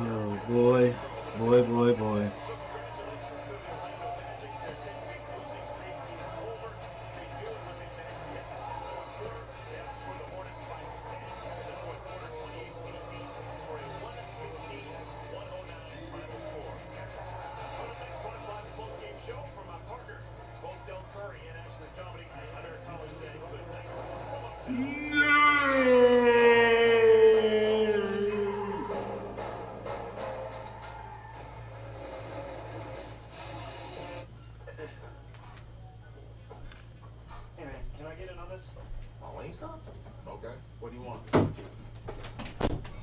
Oh boy, boy, boy, boy. Hey man, can I get in on this? Oh, Wayne stop? Okay. What do you want?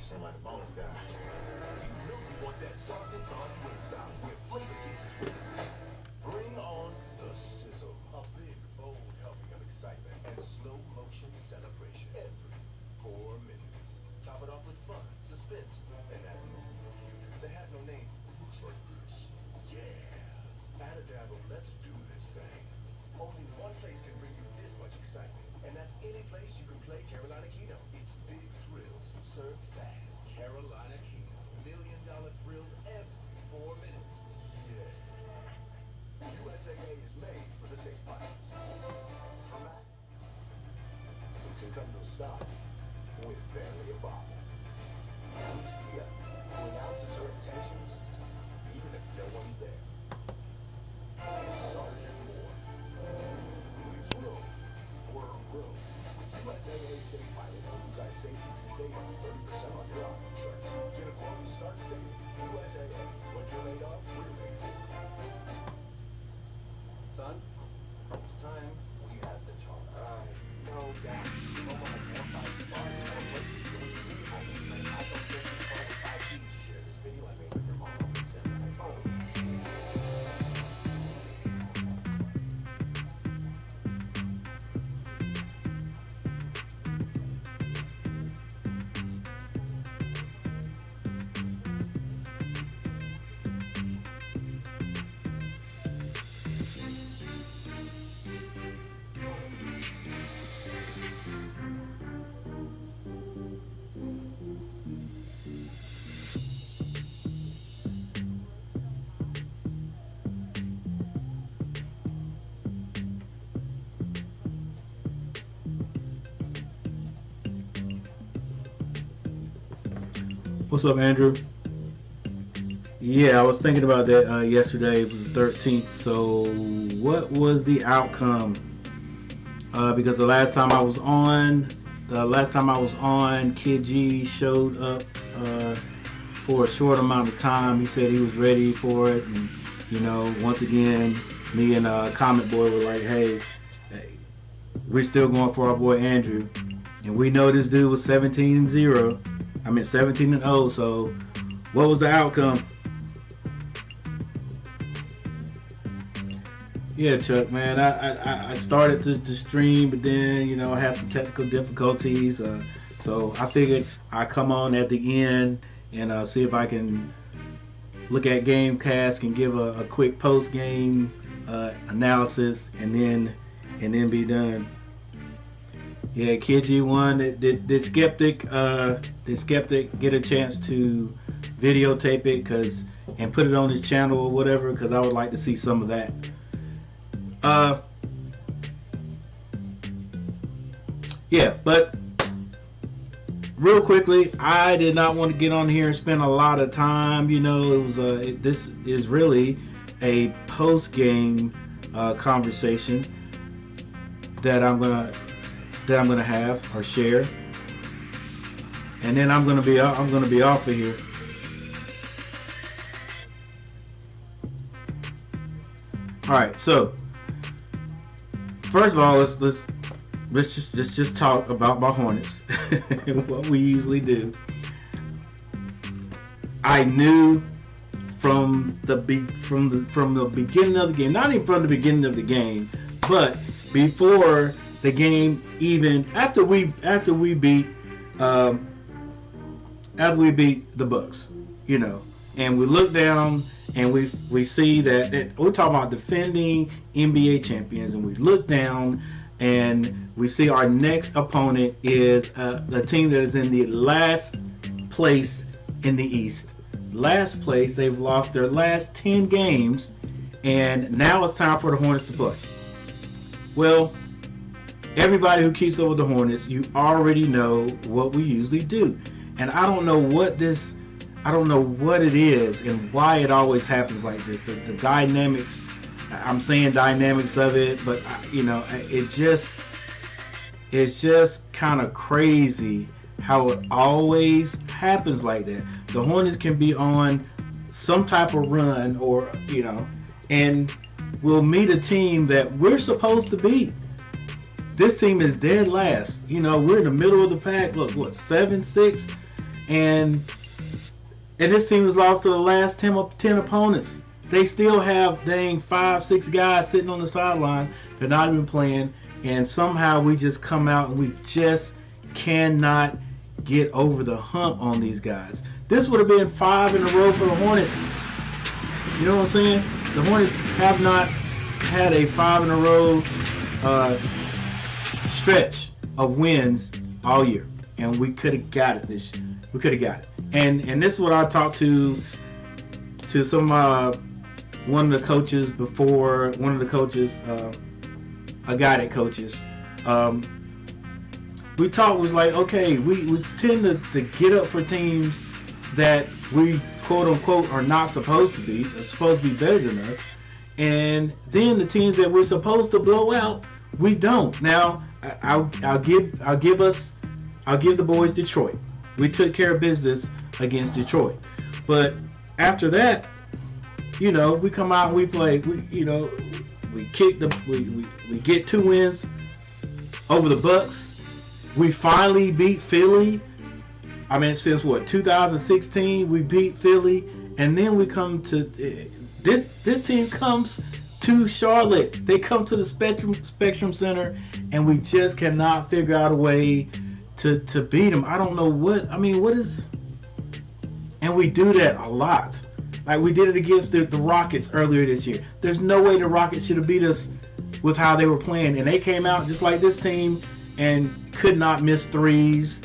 Seem like a bonus guy. You know you want that Sergeant Sauce Wingstop with flavor gives wings. Bring on the sizzle. A big, bold helping of excitement and slow motion celebration every 4 minutes. Top it off with fun, suspense, and that that has no name. Looks like this. Yeah. Add a dab of let's do this thing. Only one place can bring you this much excitement, and that's any place you can play Carolina Keno. It's big thrills served fast. Carolina Keno. $1 million thrills every 4 minutes. Yes. USAA is made for the safe pilots. From that, who can come to a stop with barely a bobble. Lucia, who announces her intentions even if no one's there. And Sergeant Moore, who leaves room for room. With USAA Safe Pilot, when you drive safe, you can save up to 30% on your auto insurance. Get a quote and start saving. USAA, what you're made of, we're made for. Son, it's time we had the talk. No, Dad. Oh, my 4-5 spot. I don't think you call it 5G to share this video I made with your mom and send it to my phone. What's up, Andrew? Yeah, I was thinking about that yesterday. It was the 13th. So, what was the outcome? Because the last time I was on, Kid G showed up for a short amount of time. He said he was ready for it, and you know, once again, me and Comic Boy were like, hey, we're still going for our boy Andrew, and we know this dude was 17-0. I mean 17-0. So, what was the outcome? Yeah, Chuck, man. I started to stream, but then, you know, I had some technical difficulties. So I figured I'd come on at the end and see if I can look at Gamecast and give a quick post-game analysis and then be done. Yeah, Kid G won. Did Skeptic get a chance to videotape it and put it on his channel or whatever? Because I would like to see some of that. Yeah, but real quickly, I did not want to get on here and spend a lot of time. You know, it was this is really a post-game conversation that I'm gonna have or share, and then I'm gonna be off of here. All right, so first of all, let's just talk about my Hornets. What we usually do. I knew from the beginning of the game, not even from the beginning of the game, but before the game, even after we beat um, after we beat the Bucks, and we look down and we see that we're talking about defending NBA champions, and we look down and we see our next opponent is the team that is in the last place in the East. Last place. They've lost their last 10 games, and now it's time for the Hornets to play. Well, everybody who keeps up with the Hornets, you already know what we usually do. And I don't know what it is and why it always happens like this. The dynamics, I'm saying dynamics of it, but it's just kind of crazy how it always happens like that. The Hornets can be on some type of run and we'll meet a team that we're supposed to beat. This team is dead last. We're in the middle of the pack. Look, 7-6, and this team has lost to the last 10 opponents. They still have 5-6 guys sitting on the sideline. They're not even playing, and somehow we just come out and we just cannot get over the hump on these guys. This would have been 5 in a row for the Hornets. You know what I'm saying? The Hornets have not had a 5 in a row stretch of wins all year, and we could have got it this year. We could have got it. And this is what I talked to some one of the coaches before. One of the coaches, a guy that coaches. We talked, was like, okay, we tend to get up for teams that we quote unquote are not supposed to be. They're supposed to be better than us. And then the teams that we're supposed to blow out, we don't. Now I'll give the boys Detroit. We took care of business against Detroit. But after that, we come out and we play. We get 2 wins over the Bucks. We finally beat Philly. I mean, since 2016, we beat Philly, and then we come to this team comes to Charlotte. They come to the Spectrum Center, and we just cannot figure out a way to beat them. I don't know what is, and we do that a lot. Like we did it against the Rockets earlier this year. There's no way the Rockets should have beat us with how they were playing, and they came out just like this team and could not miss threes.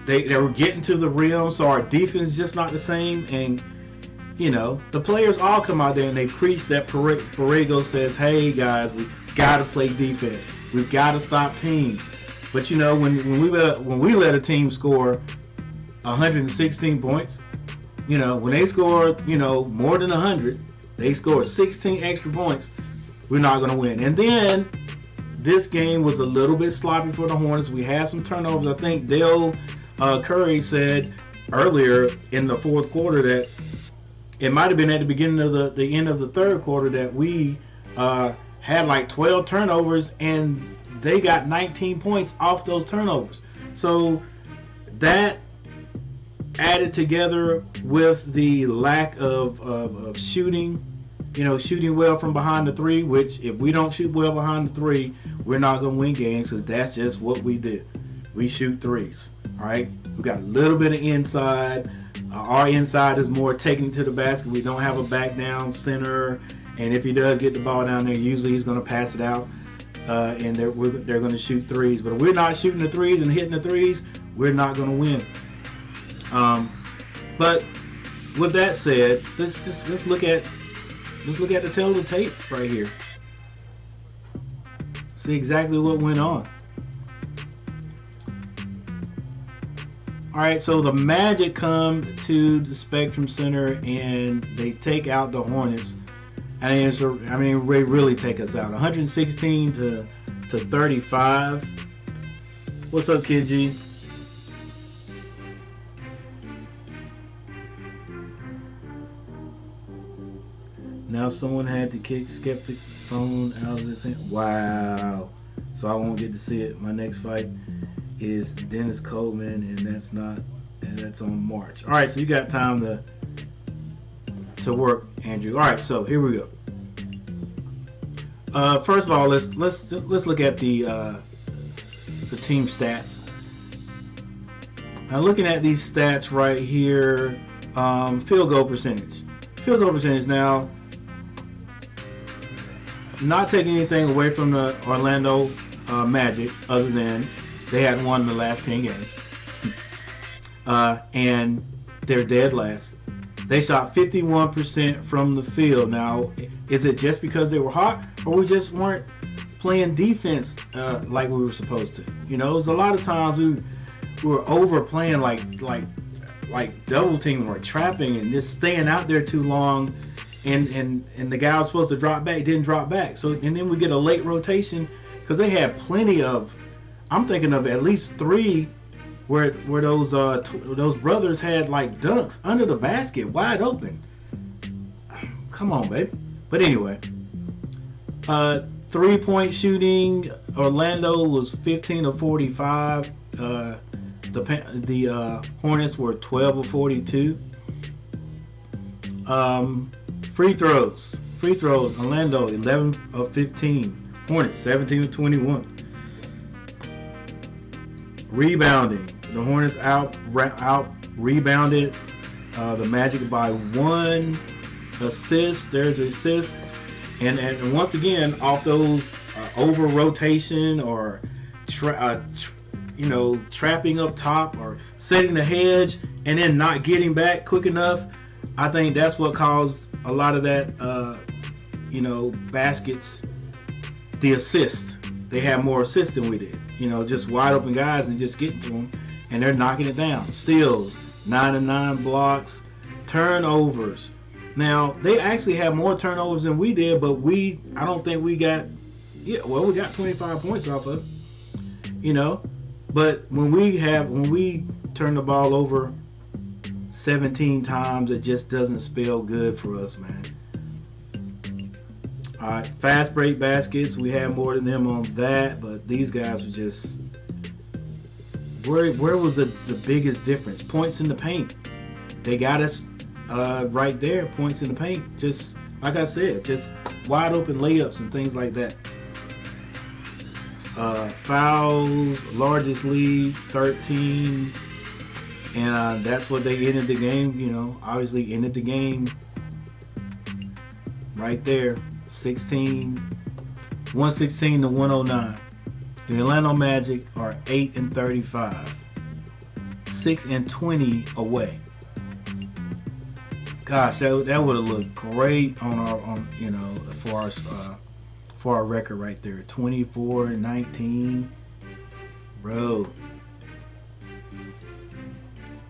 They were getting to the rim, so our defense is just not the same. And the players all come out there and they preach that Borrego says, "Hey guys, we got to play defense. We've got to stop teams." But when we let a team score 116 points, when they score more than 100, they score 16 extra points, we're not going to win. And then this game was a little bit sloppy for the Hornets. We had some turnovers. I think Dale Curry said earlier in the fourth quarter that it might have been at the beginning of the end of the third quarter that we had like 12 turnovers, and they got 19 points off those turnovers. So that added together with the lack of shooting, shooting well from behind the three, which if we don't shoot well behind the three, we're not going to win games, because that's just what we do. We shoot threes. All right, we got a little bit of inside. Our inside is more taking it to the basket. We don't have a back down center, and if he does get the ball down there, usually he's going to pass it out, and they're going to shoot threes. But if we're not shooting the threes and hitting the threes, we're not going to win. But with that said, let's look at the tail of the tape right here. See exactly what went on. All right, so the Magic come to the Spectrum Center and they take out the Hornets. They really take us out. 116 to 35. What's up, Kid G? Now someone had to kick Skeptic's phone out of his hand. Wow. So I won't get to see it. My next fight is Dennis Coleman, and that's on March. All right, so you got time to work, Andrew. All right, so here we go. First of all, let's look at the team stats. Now looking at these stats right here, field goal percentage. Field goal percentage now, not taking anything away from the Orlando Magic other than they hadn't won the last 10 games. And they're dead last. They shot 51% from the field. Now, is it just because they were hot, or we just weren't playing defense like we were supposed to? You know, there's a lot of times we were overplaying, like double teaming or trapping and just staying out there too long, and the guy was supposed to drop back, didn't drop back. So and then we get a late rotation because they had plenty of. I'm thinking of at least 3 where those brothers had like dunks under the basket, wide open. Come on, baby. But anyway, 3-point shooting. Orlando was 15 of 45. The Hornets were 12 of 42. Free throws. Orlando 11 of 15. Hornets 17 of 21. Rebounding. The Hornets out rebounded the Magic by 1 assist. There's an assist, and once again off those over rotation or trapping up top or setting the hedge and then not getting back quick enough. I think that's what caused a lot of that. Baskets. The assist. They had more assists than we did. Just wide open guys and just getting to them, and they're knocking it down. Steals, 9 of 9 blocks, turnovers. Now they actually had more turnovers than we did, but I don't think we got. Yeah, well, we got 25 points off of it, But when we turn the ball over 17 times, it just doesn't spell good for us, man. All right, fast break baskets. We had more than them on that, but these guys were just. Where was the biggest difference? Points in the paint. They got us right there. Points in the paint. Just like I said, just wide open layups and things like that. Fouls, largest lead, 13, and that's what they ended the game. Obviously ended the game right there. 116 to 109. The Orlando Magic are 8 and 35, 6 and 20 away. Gosh, that would have looked great for our record right there. 24 and 19, bro.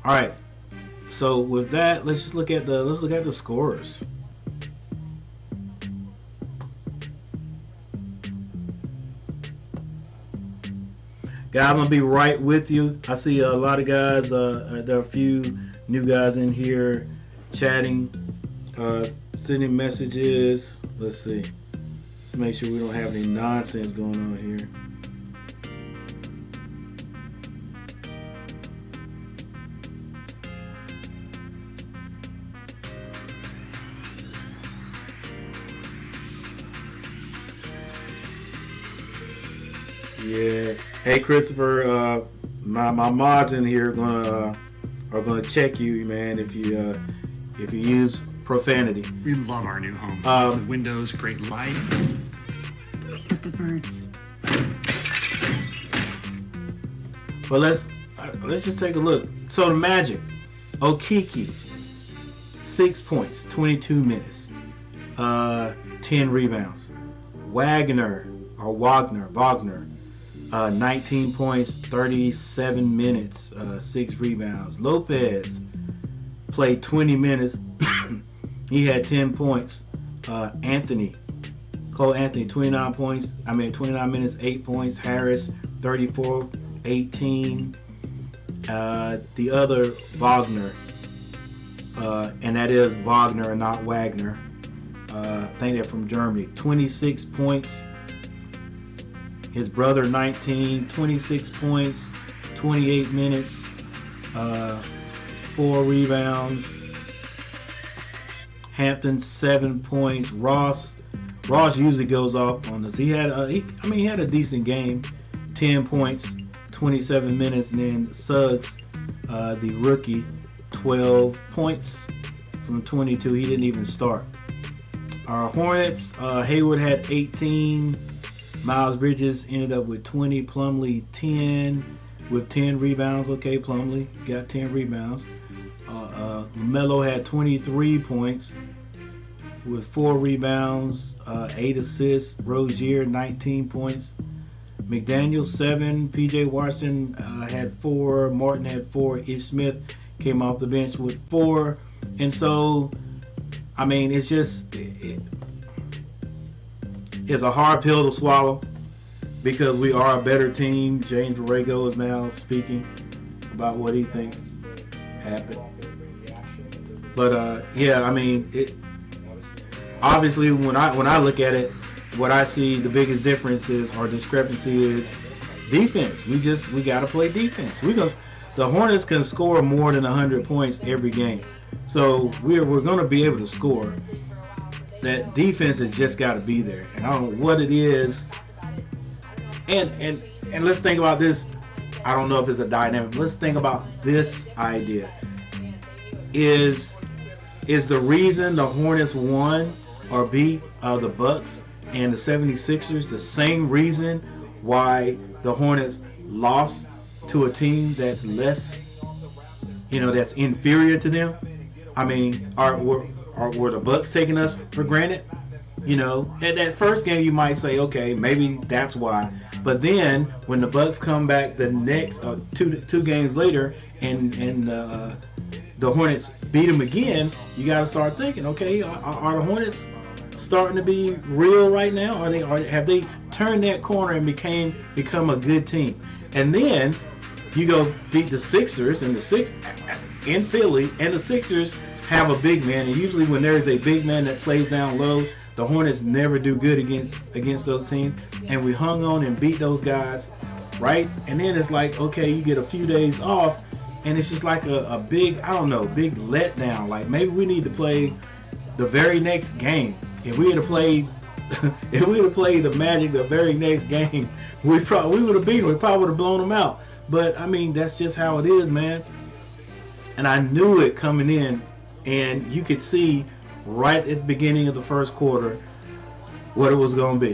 All right. So with that, let's look at the scores. Guys, I'm gonna be right with you. I see a lot of guys. There are a few new guys in here chatting, sending messages. Let's see. Let's make sure we don't have any nonsense going on here. Yeah. Hey, Christopher. My mods in here are gonna check you, man, if you use profanity. We love our new home. Lots of windows, great light. But the birds. But let's just take a look. So the Magic, Okiki, 6 points, 22 minutes, 10 rebounds. Wagner, 19 points, 37 minutes, 6 rebounds. Lopez played 20 minutes. He had 10 points. Cole Anthony, 29 minutes, 8 points. Harris, 34, 18. The other Wagner, and that is Wagner and not Wagner. I think they're from Germany. 26 points. His brother 19, 26 points, 28 minutes, 4 rebounds. Hampton 7 points. Ross usually goes off on this. He had a decent game, 10 points, 27 minutes, and then Suggs the rookie, 12 points from 22. He didn't even start. Our Hornets, Hayward had 18. Miles Bridges ended up with 20. Plumlee 10 with 10 rebounds. Okay, Plumlee got 10 rebounds. LaMelo had 23 points with 4 rebounds, 8 assists. Rozier 19 points. McDaniel 7. PJ Washington had 4. Martin had 4. Ish Smith came off the bench with 4. And so, I mean, it's just it's a hard pill to swallow because we are a better team. James Borrego is now speaking about what he thinks happened. But yeah, I mean, obviously when I look at it, what I see the biggest difference is, or discrepancy is, defense. We got to play defense. The Hornets can score more than 100 points every game, so we're going to be able to score. That defense has just got to be there, and I don't know what it is. And let's think about this. I don't know if it's a dynamic. Let's think about this idea. Is the reason the Hornets won or beat the Bucks and the 76ers the same reason why the Hornets lost to a team that's less, that's inferior to them? I mean, were the Bucks taking us for granted? At that first game you might say, okay, maybe that's why. But then when the Bucks come back the next two games later and the Hornets beat them again, you got to start thinking, okay, are the Hornets starting to be real right now? Have they turned that corner and become a good team? And then you go beat the Sixers in Philly, and the Sixers have a big man, and usually when there is a big man that plays down low, the Hornets never do good against those teams, and we hung on and beat those guys, right? And then it's like, okay, you get a few days off, and it's just like a big, big letdown. Like maybe we need to play the very next game. If we had played the Magic the very next game, we would have beaten them. We probably would have blown them out. But I mean, that's just how it is, man. And I knew it coming in, and you could see right at the beginning of the first quarter what it was going to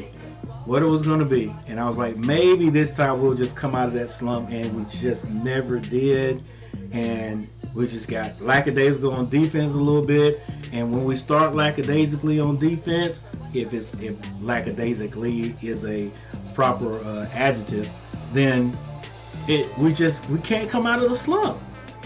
be. And I was like, maybe this time we'll just come out of that slump, and we just never did. And we just got lackadaisical on defense a little bit. And when we start lackadaisically on defense, if lackadaisically is a proper adjective, then we can't come out of the slump.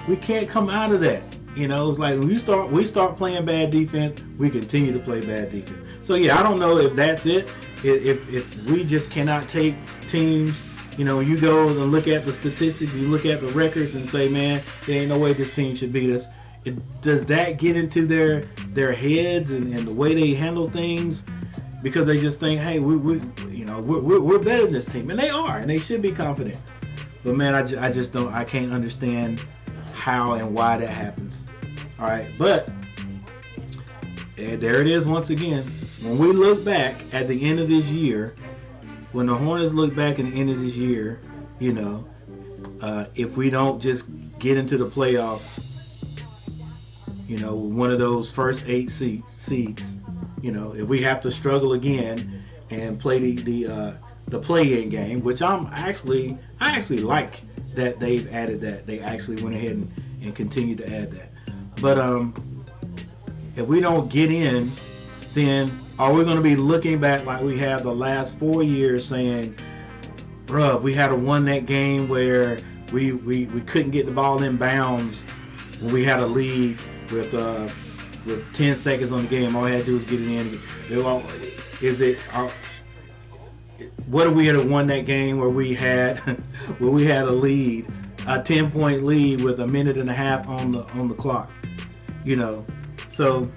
We can't come out of that. It's like when we start playing bad defense, we continue to play bad defense. So yeah, I don't know if that's it. If we just cannot take teams, you go and look at the statistics, you look at the records and say, man, there ain't no way this team should beat us. Does that get into their heads and the way they handle things? Because they just think, hey, we're better than this team, and they are, and they should be confident. But man, I can't understand how and why that happens. All right, but there it is once again. When we look back at the end of this year, when the Hornets look back at the end of this year, if we don't just get into the playoffs, one of those first 8 seeds, if we have to struggle again and play the play-in game, which I actually like that they've added that. They actually went ahead and continued to add that. But if we don't get in, then are we going to be looking back like we have the last 4 years saying, bruh, we had won that game where we couldn't get the ball in bounds when we had a lead with 10 seconds on the game. All we had to do was get it in. What if we had won that game where we had a lead, a 10-point lead with a minute and a half on the clock? So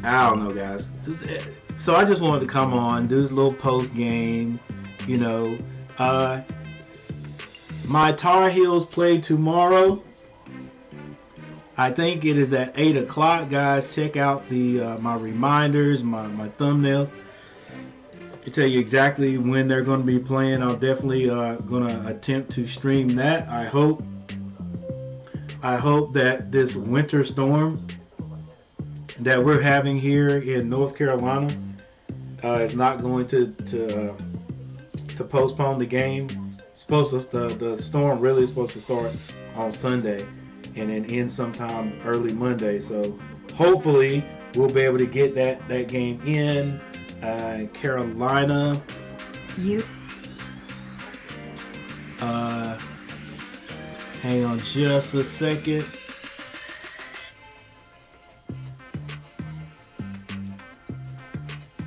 I don't know, guys. So I just wanted to come on, do this little post game. My Tar Heels play tomorrow. I think it is at 8 o'clock, guys. Check out my reminders, my thumbnail, to tell you exactly when they're going to be playing. I'm definitely going to attempt to stream that, I hope. I hope that this winter storm that we're having here in North Carolina is not going to postpone the game. The storm really is supposed to start on Sunday and then end sometime early Monday. So hopefully we'll be able to get that game in. Carolina. Hang on just a second.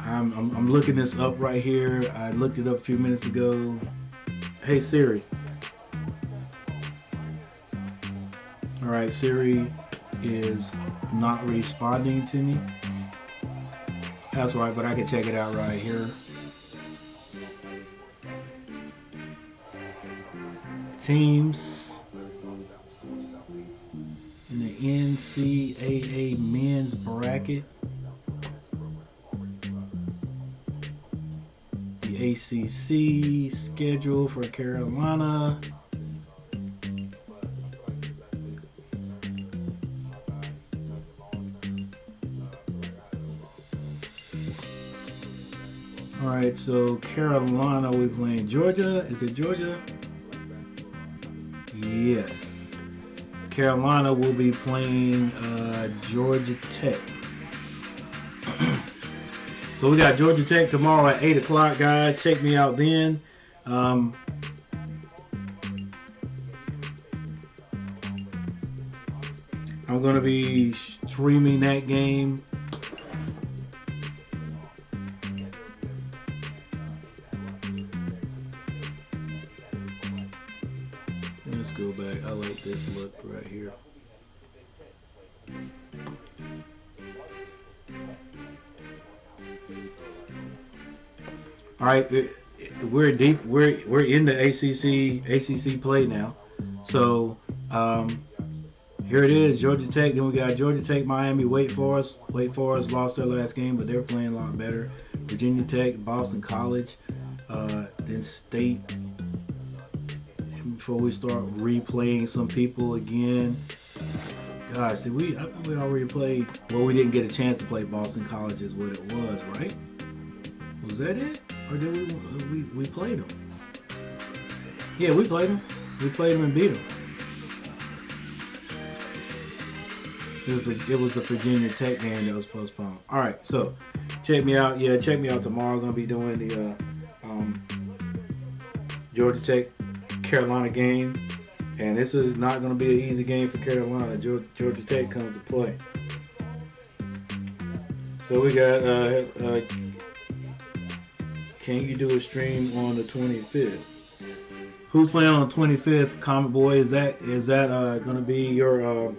I'm looking this up right here. I looked it up a few minutes ago. Hey Siri. All right, Siri is not responding to me. That's all right, but I can check it out right here. Teams in the NCAA men's bracket. The ACC schedule for Carolina. All right, so Carolina, we playing Georgia. Is it Georgia? Yes. Carolina will be playing Georgia Tech. So we got Georgia Tech tomorrow at 8 o'clock, guys. Check me out then. I'm going to be streaming that game. Let's go back. I like this look right here. All right, we're deep. We're in the ACC play now. So here it is, Georgia Tech. Then we got Georgia Tech, Miami, Wake Forest. Wake Forest lost their last game, but they're playing a lot better. Virginia Tech, Boston College, then State. And before we start replaying some people again, gosh, did we? I think we already played. Well, we didn't get a chance to play Boston College, is what it was, right? Was that it? Or did we played them? Yeah, we played them. We played them and beat them. It was the Virginia Tech game that was postponed. All right, so check me out. Yeah, check me out tomorrow. I'm gonna be doing the Georgia Tech Carolina game, and this is not gonna be an easy game for Carolina. Georgia Tech comes to play. So we got. Can you do a stream on the 25th? Who's playing on the 25th, Common Boy? Is that going to be your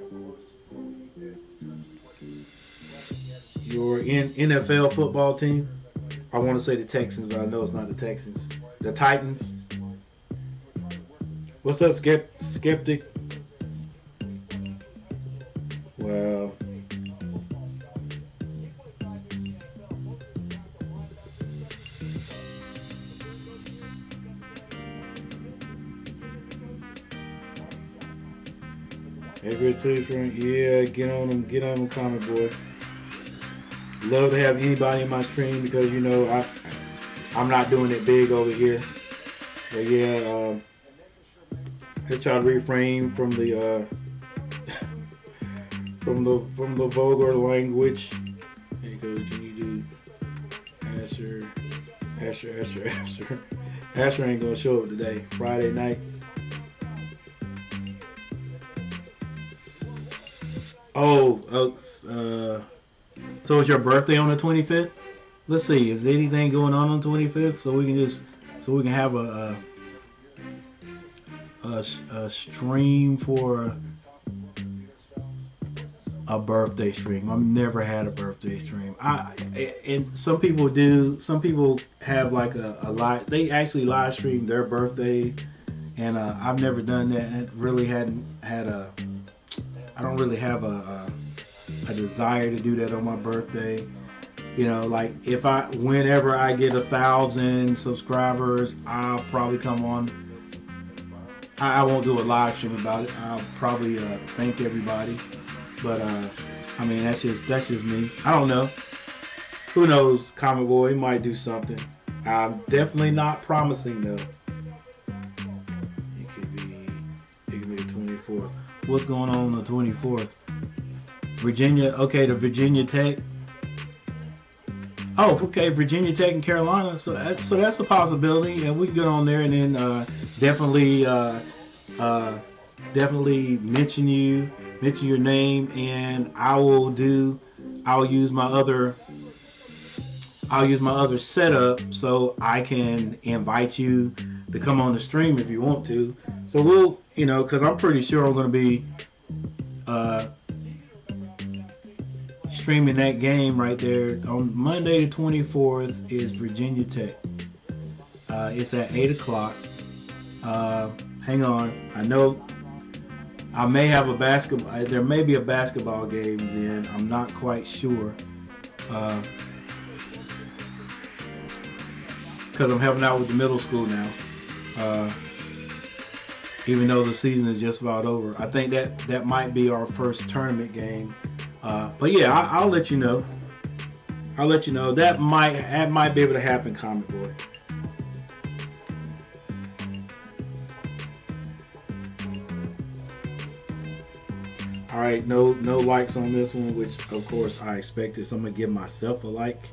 NFL football team? I want to say the Texans, but I know it's not the Texans. The Titans. What's up, Skeptic? Wow. Every please, friend. Yeah, get on them, Comic Boy. Love to have anybody in my stream because you know I'm not doing it big over here. But yeah, let's try to refrain from the from the vulgar language. There you go. Can you do Asher? Asher ain't gonna show up today. Friday night. So it's your birthday on the 25th? Let's see. Is anything going on the 25th? So we can have a stream for a birthday stream. I've never had a birthday stream. And some people do. Some people have like a live. They actually live stream their birthday, and I've never done that. I really hadn't had a. I don't really have a desire to do that on my birthday. You know, like whenever I get 1,000 subscribers, I'll probably come on I won't do a live stream about it. I'll probably thank everybody, but I mean that's just me. I don't know. Who knows? Comic Boy, he might do something. I'm definitely not promising though. It could be the 24th. What's going on the 24th? Virginia. Okay, the Virginia Tech. Oh, okay, Virginia Tech and Carolina. So that's a possibility, and we can get on there and then definitely mention your name, and I'll use my other setup so I can invite you to come on the stream if you want to. So we'll, because I'm pretty sure I'm going to be streaming that game right there on Monday the 24th. Is Virginia Tech. It's at 8 o'clock. Hang on. I know I may have a basketball. There may be a basketball game then. I'm not quite sure. Because I'm helping out with the middle school now. Even though the season is just about over. I think that might be our first tournament game. But yeah, I'll let you know. That might be able to happen, Comic Boy. All right, no likes on this one, which of course I expected. So I'm gonna give myself a like.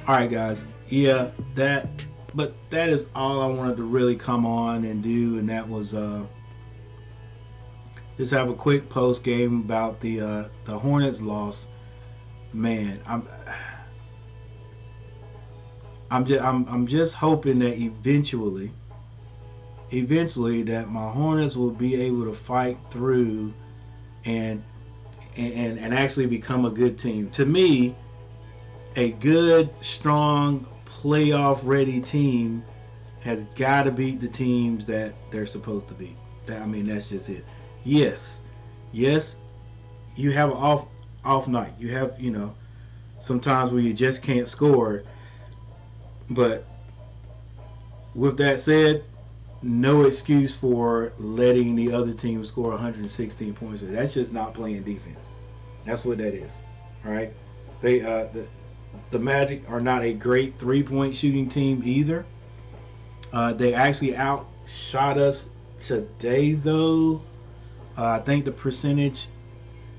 All right, guys. Yeah, that is all I wanted to really come on and do, and that was just have a quick post game about the Hornets loss. Man, I'm just hoping that eventually that my Hornets will be able to fight through and actually become a good team. To me, a good, strong, playoff ready team has got to beat the teams that they're supposed to beat. That's just it. Yes, you have an off night. You have, sometimes where you just can't score. But with that said, no excuse for letting the other team score 116 points. That's just not playing defense. That's what that is. All right. The Magic are not a great three-point shooting team either. They actually outshot us today, though. I think the percentage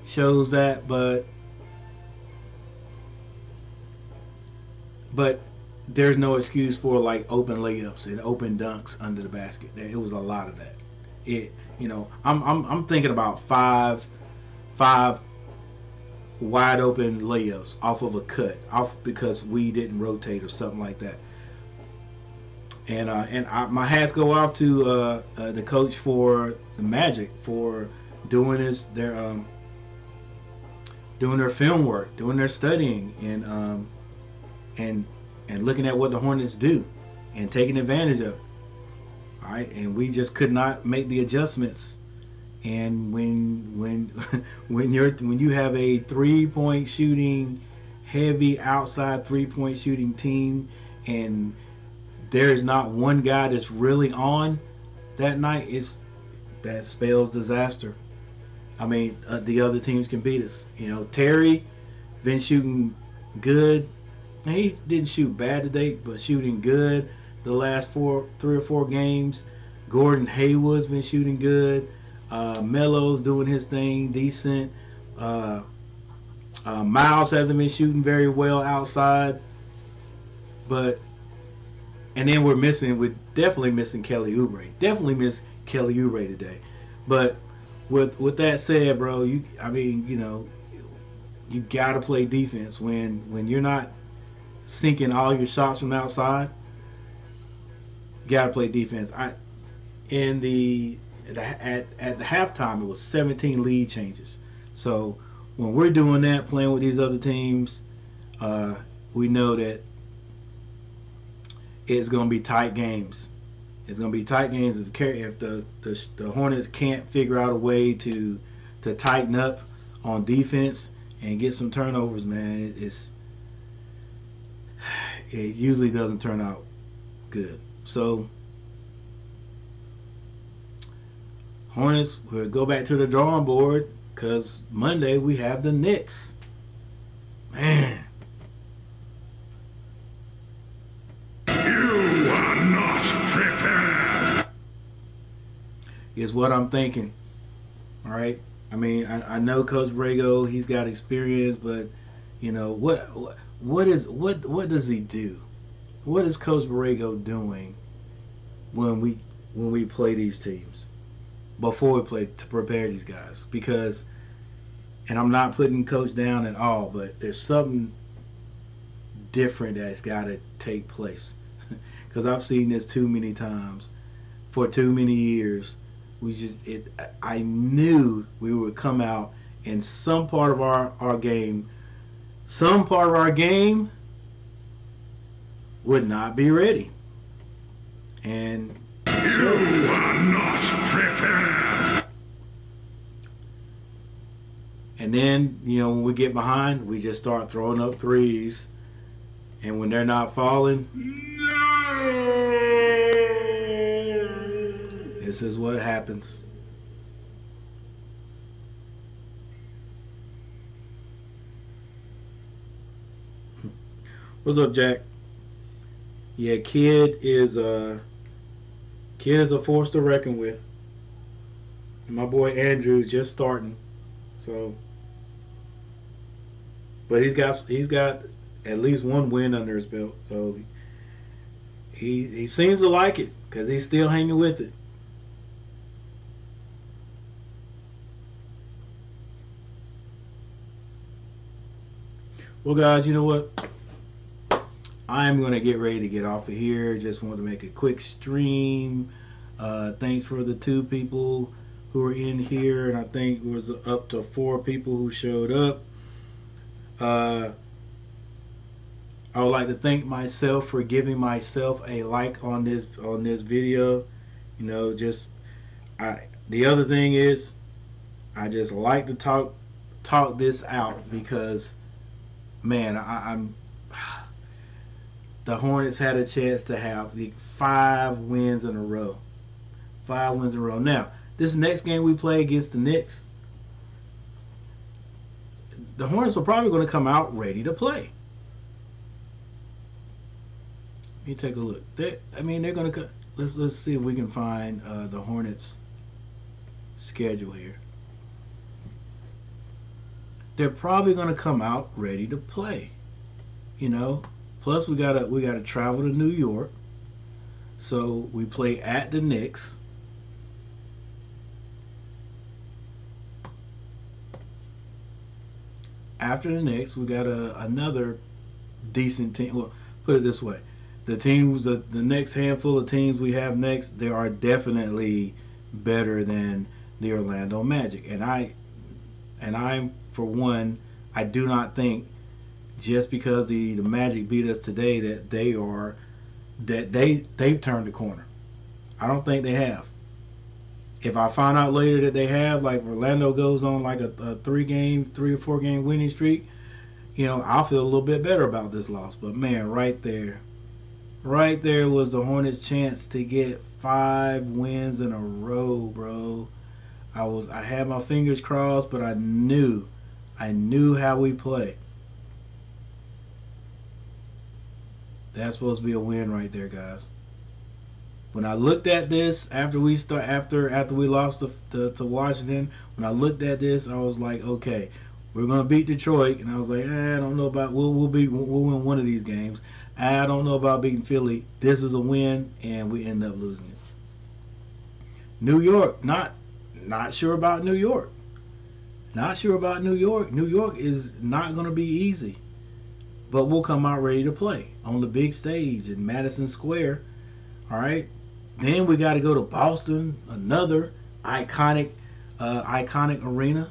shows that, but there's no excuse for like open layups and open dunks under the basket. It was a lot of that. I'm thinking about five wide open layups off of a cut, off because we didn't rotate or something like that. And my hats go off to the coach for the Magic for doing their film work, doing their studying, and looking at what the Hornets do and taking advantage of it. All right, and we just could not make the adjustments. And when you have a 3-point shooting, heavy outside 3-point shooting team, and there is not one guy that's really on that night, that spells disaster. The other teams can beat us. Terry been shooting good. He didn't shoot bad today, but shooting good the last 3 or 4 games. Gordon Hayward's been shooting good. Melo's doing his thing, decent. Miles hasn't been shooting very well outside, and then we're definitely missing Kelly Oubre. Definitely miss Kelly Oubre today. But with that said, bro, you gotta play defense when you're not sinking all your shots from outside. You gotta play defense. At the halftime, it was 17 lead changes. So when we're doing that, playing with these other teams, we know that it's going to be tight games. It's going to be tight games if the Hornets can't figure out a way to tighten up on defense and get some turnovers, man. it usually doesn't turn out good. So Hornets will go back to the drawing board because Monday we have the Knicks. Man. You are not prepared. Is what I'm thinking. All right. I mean, I know Coach Brago, he's got experience, but you know what does he do? What is Coach Brago doing when we play these teams before we play to prepare these guys? Because, and I'm not putting Coach down at all, but there's something different that's got to take place because I've seen this too many times for too many years. I knew we would come out in some part of our game would not be ready. And You are not prepared. And then, when we get behind, we just start throwing up threes. And when they're not falling, this is what happens. What's up, Jack? Yeah, kid is a force to reckon with. And my boy Andrew just starting, so. But he's got at least one win under his belt, so he seems to like it because he's still hanging with it. Well, guys, you know what? I'm going to get ready to get off of here. Just wanted to make a quick stream. Thanks for the 2 people who are in here, and I think it was up to 4 people who showed up. I would like to thank myself for giving myself a like on this video. The other thing is, I just like to talk this out because, man, I'm the Hornets had a chance to have the 5 wins in a row. 5 wins in a row. Now, this next game we play against the Knicks, the Hornets are probably going to come out ready to play. Let me take a look. They're going to. Let's see if we can find the Hornets' schedule here. They're probably going to come out ready to play. Plus we gotta travel to New York, so we play at the Knicks. After the Knicks, we got another decent team. Well, put it this way: the next handful of teams we have next, they are definitely better than the Orlando Magic. And I'm for one, I do not think just because the Magic beat us today that they've turned the corner. I don't think they have. If I find out later that they have, like Orlando goes on like a 3 or 4 game winning streak, I'll feel a little bit better about this loss. But man, right there was the Hornets' chance to get 5 wins in a row, bro. I had my fingers crossed, but I knew how we play. That's supposed to be a win right there, guys. When I looked at this after we lost to Washington, when I looked at this, I was like, okay, we're gonna beat Detroit, and I was like, I don't know about we'll win one of these games. I don't know about beating Philly. This is a win, and we end up losing it. New York, not sure about New York. Not sure about New York. New York is not gonna be easy. But we'll come out ready to play on the big stage in Madison Square. All right. Then we got to go to Boston, another iconic arena.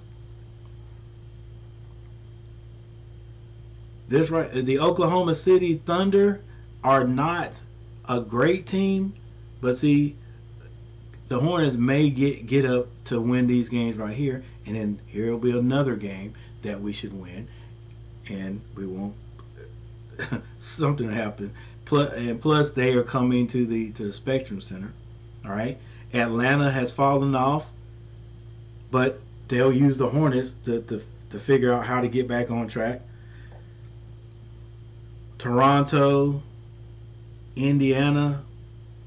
The Oklahoma City Thunder are not a great team, but see, the Hornets may get up to win these games right here, and then here will be another game that we should win, and we won't. something happened. Plus, they are coming to the Spectrum Center. All right. Atlanta has fallen off, but they'll use the Hornets to figure out how to get back on track. Toronto, Indiana.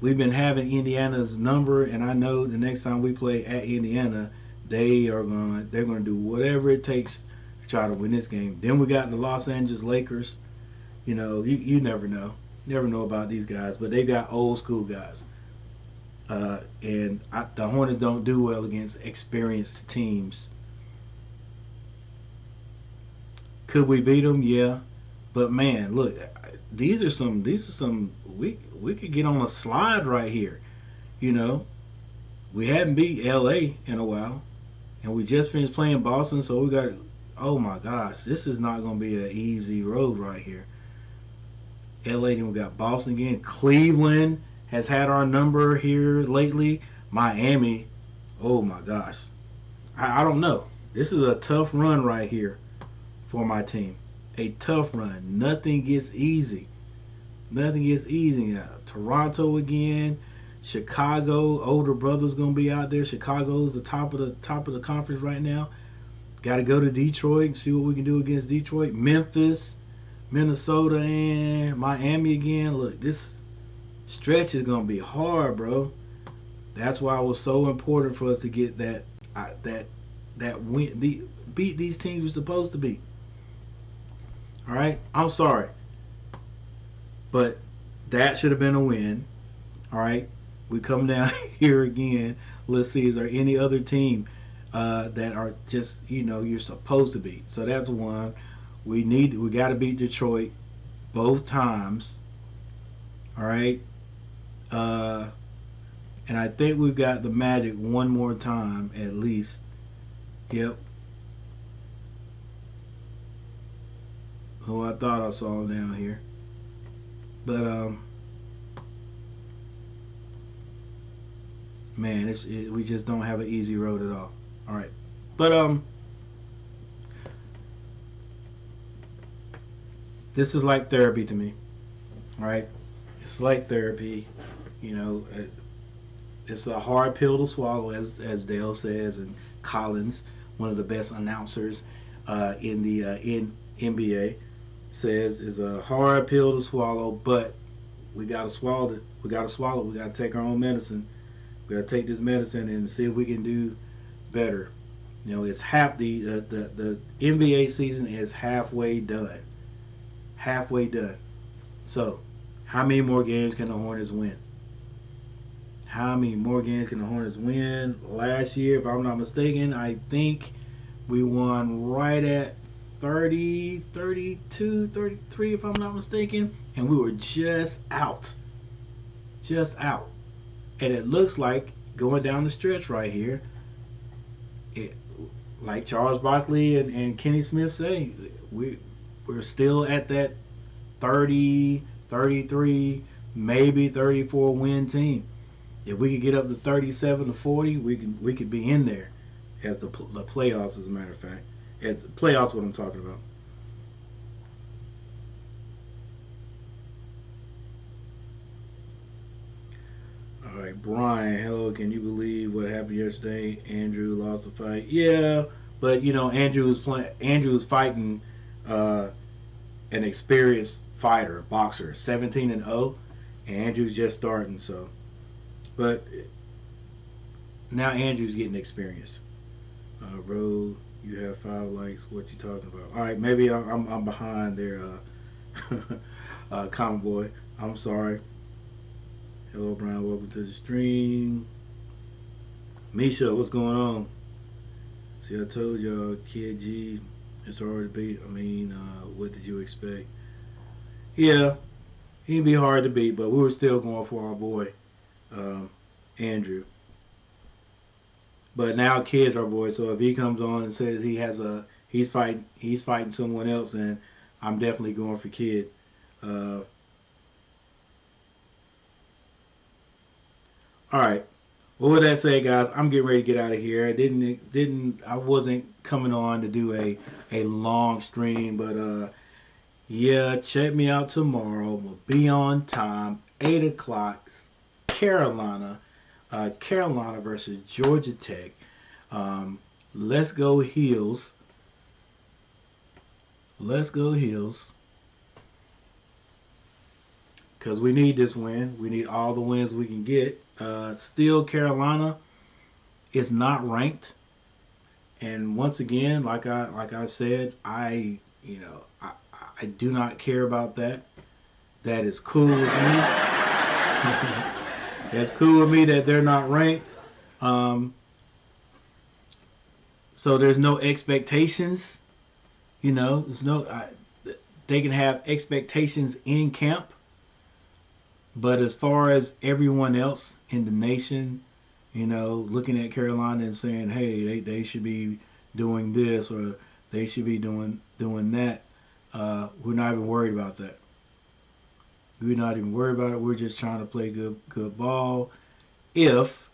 We've been having Indiana's number, and I know the next time we play at Indiana, they're going to do whatever it takes to try to win this game. Then we got the Los Angeles Lakers. You know, you never know. Never know about these guys, but they got old school guys. The Hornets don't do well against experienced teams. Could we beat them? Yeah, but man, look, these are some. We could get on a slide right here. You know, we hadn't beat LA in a while, and we just finished playing Boston, so we got. Oh my gosh, this is not going to be an easy road right here. LA, then we got Boston again. Cleveland has had our number here lately. Miami, oh my gosh. I don't know. This is a tough run right here for my team. A tough run. Nothing gets easy. Nothing gets easy. Toronto again. Chicago, older brother's gonna be out there. Chicago's the top of the conference right now. Got to go to Detroit and see what we can do against Detroit. Memphis, Minnesota, and Miami again. Look, this stretch is gonna be hard, bro. That's why it was so important for us to get that win, beat these teams we're supposed to beat. All right, I'm sorry, but that should have been a win. All right, we come down here again. Let's see, is there any other team that are just, you know, you're supposed to beat? So that's one. We got to beat Detroit both times. All right. And I think we've got the Magic one more time at least. Yep. Oh, I thought I saw him down here. But man, we just don't have an easy road at all. All right. But this is like therapy to me. All right. It's like therapy. You know, it's a hard pill to swallow, as Dale says, and Collins, one of the best announcers in the NBA, says is a hard pill to swallow, but we gotta swallow it. We gotta swallow it. We gotta take our own medicine. We gotta take this medicine and see if we can do better. You know, it's the NBA season is halfway done. Halfway done. So, how many more games can the Hornets win? How many more games can the Hornets win? Last year, if I'm not mistaken, I think we won right at 30, 32, 33, if I'm not mistaken. And we were just out. Just out. And it looks like, going down the stretch right here, like Charles Barkley and Kenny Smith say, we're still at that 30, 33, maybe 34 win team. If we could get up to 37 to 40, we could be in there as the playoffs, as a matter of fact. As the playoffs, what I'm talking about. All right, Brian, hello. Can you believe what happened yesterday? Andrew lost the fight. Yeah, but you know, Andrew was fighting an experienced fighter, boxer, 17-0, and Andrew's just starting, so. But now Andrew's getting experience. Bro, you have 5 likes. What you talking about? All right, maybe I'm behind there, Common Boy. I'm sorry. Hello, Brian. Welcome to the stream. Misha, what's going on? See, I told y'all, Kid G, it's hard to beat. I mean, what did you expect? Yeah, he'd be hard to beat, but we were still going for our boy. Andrew. But now Kid's our boy, so if he comes on and says he's fighting someone else, then I'm definitely going for Kid. All right. Well, with that said, guys, I'm getting ready to get out of here. I wasn't coming on to do a long stream, but Yeah, check me out tomorrow. We'll be on time, 8 o'clock. Carolina, Carolina versus Georgia Tech. Um, let's go Heels. Let's go Heels. Because we need this win. We need all the wins we can get. Still, Carolina is not ranked. And once again, like I said, I do not care about that. That is cool with me. That's cool with me that they're not ranked. So there's no expectations. There's no. They can have expectations in camp, but as far as everyone else in the nation, looking at Carolina and saying, hey, they should be doing this or they should be doing that. We're not even worried about that. We're not even worried about it. We're just trying to play good ball. If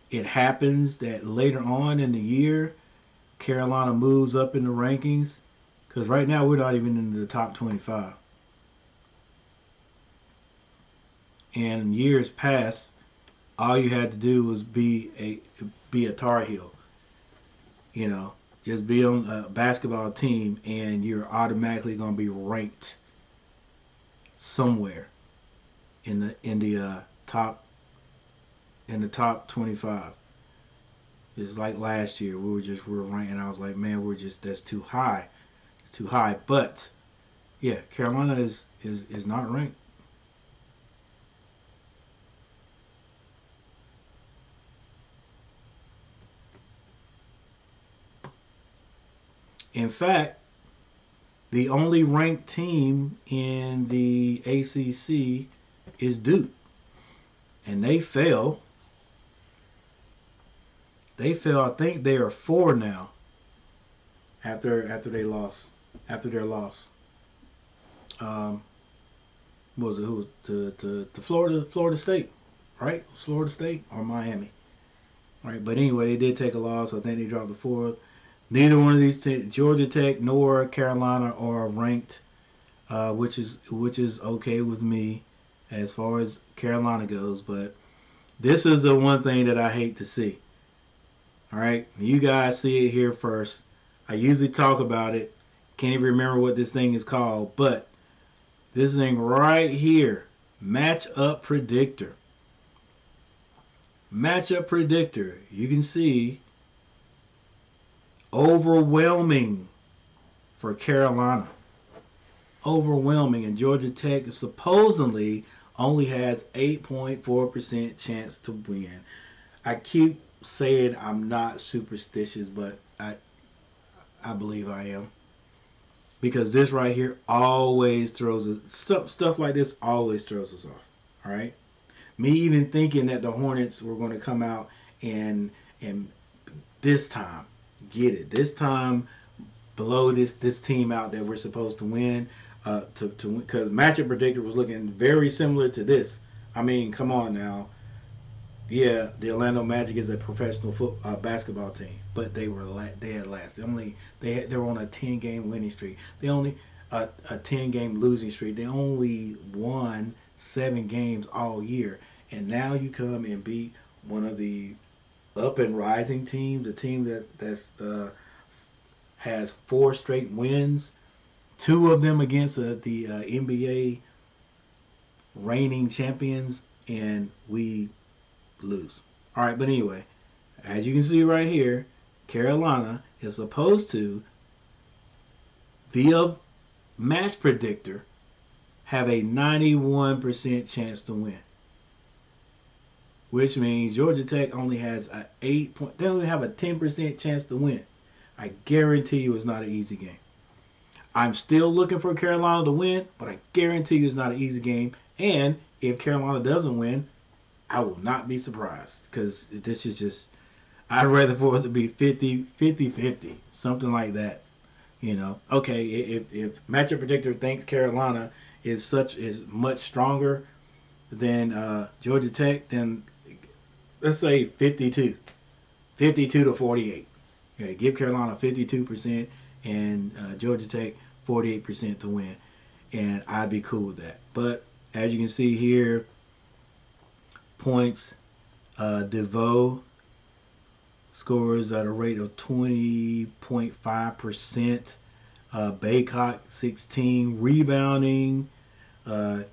it happens that later on in the year, Carolina moves up in the rankings, because right now we're not even in the top 25. And in years past, all you had to do was be a Tar Heel. Just be on a basketball team, and you're automatically going to be ranked somewhere in the top 25. It's like last year we were ranked, and I was like, man, that's too high. It's too high. But yeah, Carolina is not ranked. In fact, the only ranked team in the ACC is Duke, and they fell. I think they are 4 now. After their loss. What was it? Who to Florida State, right? Florida State or Miami, right? But anyway, they did take a loss. I think they dropped to 4th. Neither one of these Georgia Tech nor Carolina are ranked, which is okay with me as far as Carolina goes. But this is the one thing that I hate to see. All right, you guys see it here first. I usually talk about it. Can't even remember what this thing is called, but this thing right here, matchup predictor. Matchup predictor. You can see overwhelming for Carolina. Overwhelming, and Georgia Tech supposedly only has 8.4% chance to win. I keep saying I'm not superstitious, but I believe I am, because this right here always throws stuff like this always throws us off. All right, me even thinking that the Hornets were going to come out and this time get it. This time blow this team out that we're supposed to win. Because matchup predictor was looking very similar to this. I mean, come on now. Yeah, the Orlando Magic is a professional basketball team, but they had last. They were on a 10-game winning streak. They only a 10-game losing streak. They only won 7 games all year, and now you come and beat one of the up and rising teams, a team that's has 4 straight wins, 2 of them against the NBA reigning champions, and we lose. All right, but anyway, as you can see right here, Carolina is supposed to, via match predictor, have a 91% chance to win, which means Georgia Tech only has they only have a 10% chance to win. I guarantee you it's not an easy game. I'm still looking for Carolina to win, but I guarantee you it's not an easy game. And if Carolina doesn't win, I will not be surprised, because this is just, I'd rather for it to be 50-50, something like that. Okay, if matchup predictor thinks Carolina is much stronger than Georgia Tech, then let's say 52 to 48. Give Carolina 52% and Georgia Tech 48% to win. and I'd be cool with that. But as you can see here, points, DeVoe scores at a rate of 20.5%. Baycock 16. Rebounding, a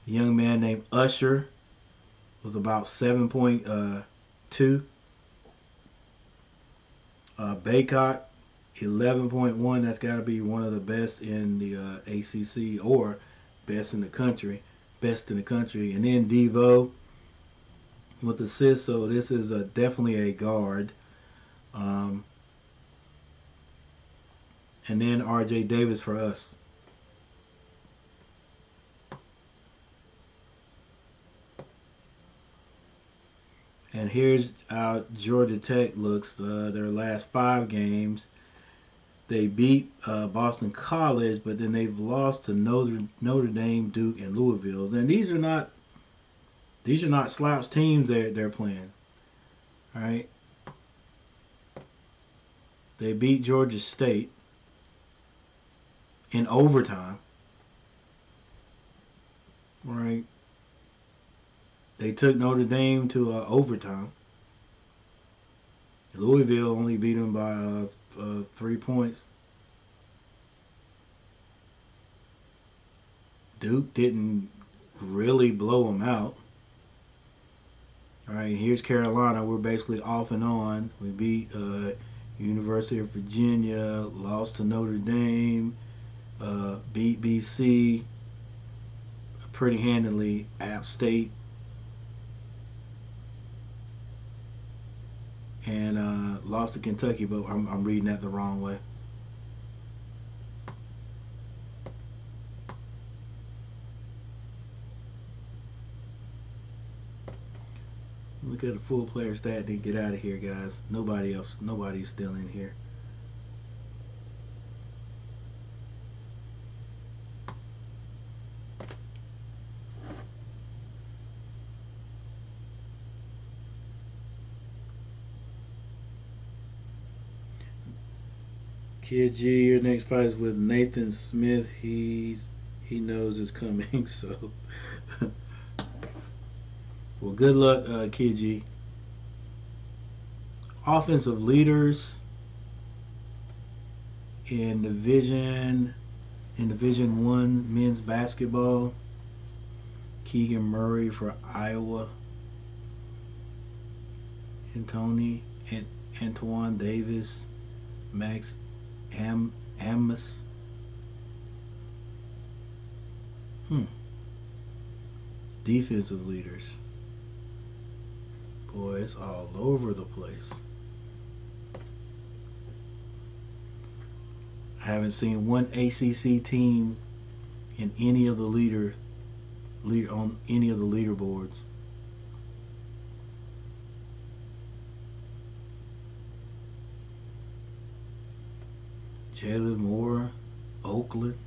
young man named Usher was about 7.2. Baycock 11.1. That's got to be one of the best in the ACC or best in the country. And then DeVoe with assists. So this is definitely a guard. And then R.J. Davis for us. And here's how Georgia Tech looks. Their last 5 games, they beat Boston College, but then they've lost to Notre Dame, Duke, and Louisville. And these are not slouch teams they're playing. All right. They beat Georgia State in overtime. Right. They took Notre Dame to overtime. Louisville only beat them by 3 points. Duke didn't really blow them out. All right, here's Carolina. We're basically off and on. We beat University of Virginia, lost to Notre Dame, beat BC pretty handily, App State, and lost to Kentucky, but I'm reading that the wrong way. Look at the full player stat, then get out of here, guys. Nobody's still in here. Kid G, your next fight is with Nathan Smith. He knows it's coming, so well, good luck, Kid G. Offensive leaders in Division 1 men's basketball. Keegan Murray for Iowa. Antoine Davis. Max Amos. Defensive leaders. Boy, it's all over the place. I haven't seen one ACC team in any of the on any of the leaderboards. Jalen Moore, Oakland.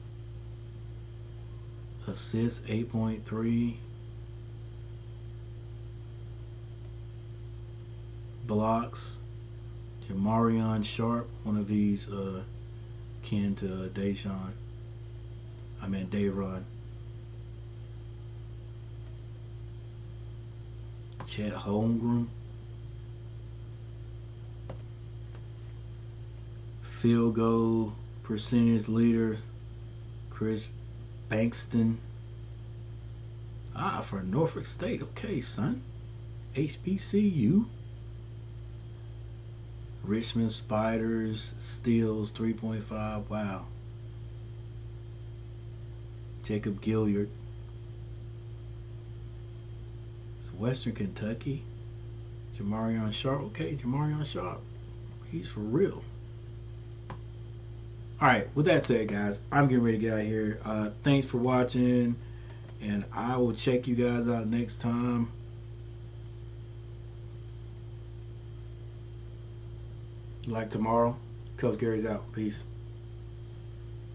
Assists 8.3. Blocks. Jamarion Sharp, one of these kin to Dayron. Chet Holmgren. Field goal percentage leader, Chris Bankston. For Norfolk State. Okay, son. HBCU. Richmond Spiders, steals 3.5. Wow. Jacob Gilliard. It's Western Kentucky. Jamarion Sharp. Okay, Jamarion Sharp. He's for real. Alright, with that said, guys, I'm getting ready to get out of here. Thanks for watching, and I will check you guys out next time. Like tomorrow. Coach Gary's out. Peace.